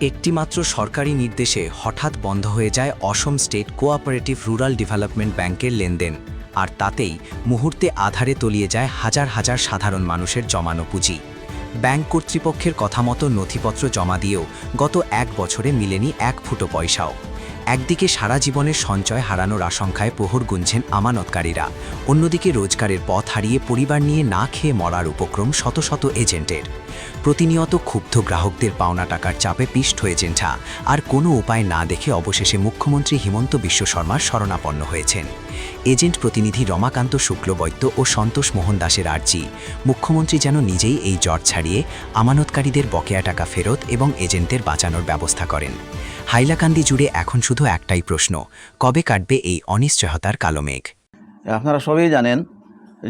একটিমাত্র সরকারি নির্দেশে হঠাৎ বন্ধ হয়ে যায় অসম স্টেট কোঅপারেটিভ রুরাল ডেভেলপমেন্ট ব্যাংকের লেনদেন, আর তাতেই মুহূর্তে আধারে তলিয়ে যায় হাজার হাজার সাধারণ মানুষের জমানো পুঁজি। ব্যাংক কর্তৃপক্ষের কথা মতো নথিপত্র জমা দিয়েও গত 1 বছরে মিলেনি এক ফুটো পয়সাও। একদিকে সারা জীবনের সঞ্চয় হারানোর আশঙ্কায় প্রহর গুনছেন আমানতকারীরা, অন্যদিকে রোজগারের পথ হারিয়ে পরিবার নিয়ে না খেয়ে মরার উপক্রম শত শত এজেন্টের। প্রতিনিয়ত ক্ষুব্ধ গ্রাহকদের পাওনা টাকার চাপে পিষ্ট এজেন্টরা আর কোনো উপায় না দেখে অবশেষে মুখ্যমন্ত্রী হিমন্ত বিশ্ব শর্মার শরণাপন্ন হয়েছেন। এজেন্ট প্রতিনিধি রমাকান্ত শুক্লবৈদ্য ও সন্তোষ মোহন দাসের আর্জি, মুখ্যমন্ত্রী যেন নিজেই এই জট ছাড়িয়ে আমানতকারীদের বকেয়া টাকা ফেরত এবং এজেন্টদের বাঁচানোর ব্যবস্থা করেন। হাইলাকান্দি জুড়ে এখন শুধু একটাই প্রশ্ন, কবে কাটবে এই অনিশ্চয়তার কালো মেঘ? আপনারা সবাই জানেন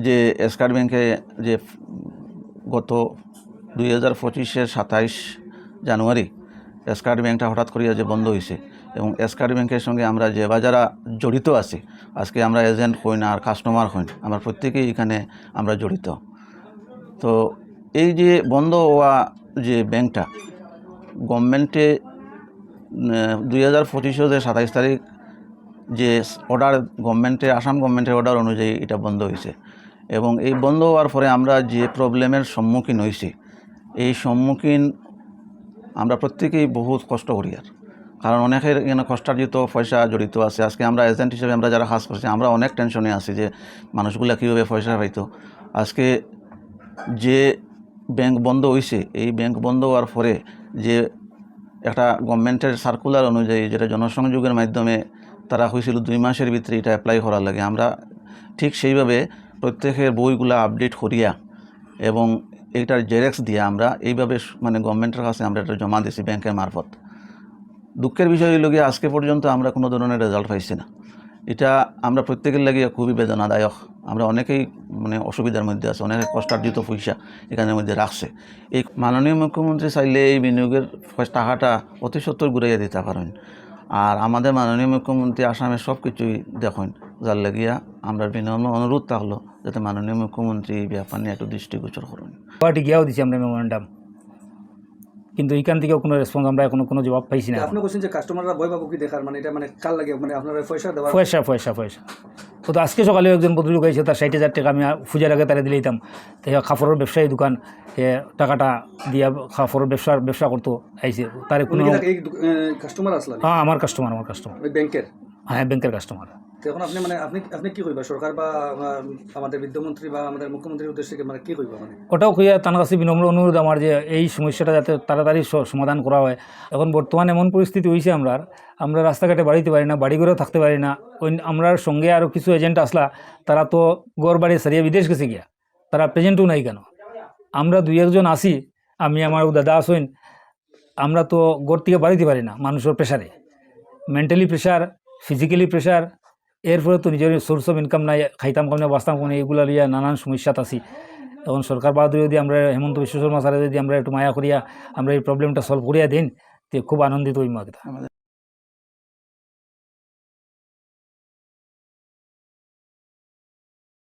যে এসকার ব্যাংকে যে গত 2025-এর 27 জানুয়ারি এসকার ব্যাংকটা হঠাৎ করিয়া যে বন্ধ হয়েছে, এবং এসকার ব্যাংকের সঙ্গে আমরা যে বা যারা জড়িত আছি, আজকে আমরা এজেন্ট হই না আর কাস্টমার হই, আমরা প্রত্যেকেই এখানে আমরা জড়িত। তো এই যে বন্ধ হওয়া যে ব্যাংকটা গভর্নমেন্টে 2025-এর 27 তারিখ যে অর্ডার গভর্নমেন্টের আসাম গভর্নমেন্টের অর্ডার অনুযায়ী এটা বন্ধ হয়েছে, এবং এই বন্ধ হওয়ার পরে আমরা যে প্রবলেমের সম্মুখীন হয়েছি, এই সম্মুখীন আমরা প্রত্যেকেই বহুত কষ্ট করি। আর কারণ অনেকের এখানে কষ্টার্জিত পয়সা জড়িত আছে। আজকে আমরা এজেন্ট হিসেবে আমরা যারা কাজ করছি, আমরা অনেক টেনশনে আছি যে মানুষগুলা কীভাবে পয়সা পাইতো। আজকে যে ব্যাংক বন্ধ হয়েছে, এই ব্যাংক বন্ধ হওয়ার পরে যে একটা গভর্নমেন্টের সার্কুলার অনুযায়ী যেটা জনসংযোগের মাধ্যমে তারা হয়েছিল 2 মাসের ভিতরে এটা অ্যাপ্লাই করার লাগে, আমরা ঠিক সেইভাবে প্রত্যেকের বইগুলা আপডেট করিয়া এবং এইটার জেরেক্স দিয়ে আমরা এইভাবে মানে গভর্নমেন্টের কাছে আমরা এটা জমা দিয়েছি ব্যাংকের মারফত। দুঃখের বিষয় হইল গিয়ে আজকে পর্যন্ত আমরা কোনো ধরনের রেজাল্ট পাইছি না। এটা আমরা প্রত্যেকের লাগিয়ে খুবই বেদনাদায়ক। আমরা অনেকেই মানে অসুবিধার মধ্যে আছে, অনেকে কষ্টার্জিত পয়সা এখানের মধ্যে রাখছে। এই মাননীয় মুখ্যমন্ত্রী চাইলে এই বিনিয়োগের টাকাটা অতি সত্বর ঘুরাইয়া দিতে পারেন। আর আমাদের মাননীয় মুখ্যমন্ত্রী আসামের সব কিছুই দেখেন, যার লাগিয়া আমরা বিনম্র অনুরোধ থাকলো যাতে মাননীয় মুখ্যমন্ত্রী এই ব্যাপার নিয়ে একটু দৃষ্টিগোচর করুন। পার্টি গিয়াও দিচ্ছি আমরা মেমোরেন্ডাম, কিন্তু এখান থেকেও কোনো রেসপন্স আমরা কোনো জবাব পাইছি না। আপনি বলছেন যে কাস্টমাররা ভয় পাবো কি দেখার, মানে এটা মানে কাল লাগে মানে আপনারা পয়সা দেওয়া পয়সা তো আজকে সকালে একজন ভদ্রলোক হয়েছে, তার 60,000 টাকা আমি পূজার আগে তারা দিলে দিতাম। তো কাপড়ের ব্যবসায়ী দোকান টাকাটা দিয়া কাপড়ের ব্যবসা করতো আইসে, তার কোনো কাস্টমার আসলে? হ্যাঁ, আমার কাস্টমার ব্যাংকের। হ্যাঁ, ব্যাংকের কাস্টমার। তো এখন আপনি মানে আপনি কি কইবা সরকার বা আমাদের বিদ্যমন্ত্রী বা আমাদের মুখ্যমন্ত্রীর উদ্দেশ্যে মানে কি কইবা? মানে ওটাও কইয়া তার কাছে বিনম্র অনুরোধ আমার যে এই সমস্যাটা যাতে তাড়াতাড়ি সমাধান করা হয়। এখন বর্তমানে এমন পরিস্থিতি হয়েছে আমরা রাস্তাঘাটে বাড়িতে পারি না, বাড়ি ঘরেও থাকতে পারি না। আমরার সঙ্গে আরও কিছু এজেন্ট আসলা, তারা তো গড় বাড়ি সারিয়ে বিদেশ গেছে গিয়া, তারা প্রেজেন্টও নাই কেন। আমরা 2-1 আসি, আমি আমার দাদা আসইন, আমরা তো গড় থেকে বাড়িতে পারি না মানুষের প্রেশারে, মেন্টালি প্রেশার, ফিজিক্যালি প্রেশার। এরপরে তো নিজের সোর্স অফ ইনকাম নাই, খাইতাম কম না বাঁচতাম কম না, এগুলো লিয়া নানান সমস্যাত আছি। এখন সরকার বাহাদুর যদি আমরা হেমন্ত বিশ্ব শর্মা স্যারে যদি আমরা একটু মায়া করিয়া আমরা এই প্রবলেমটা সলভ করিয়া দিন, তো খুব আনন্দিত হইম।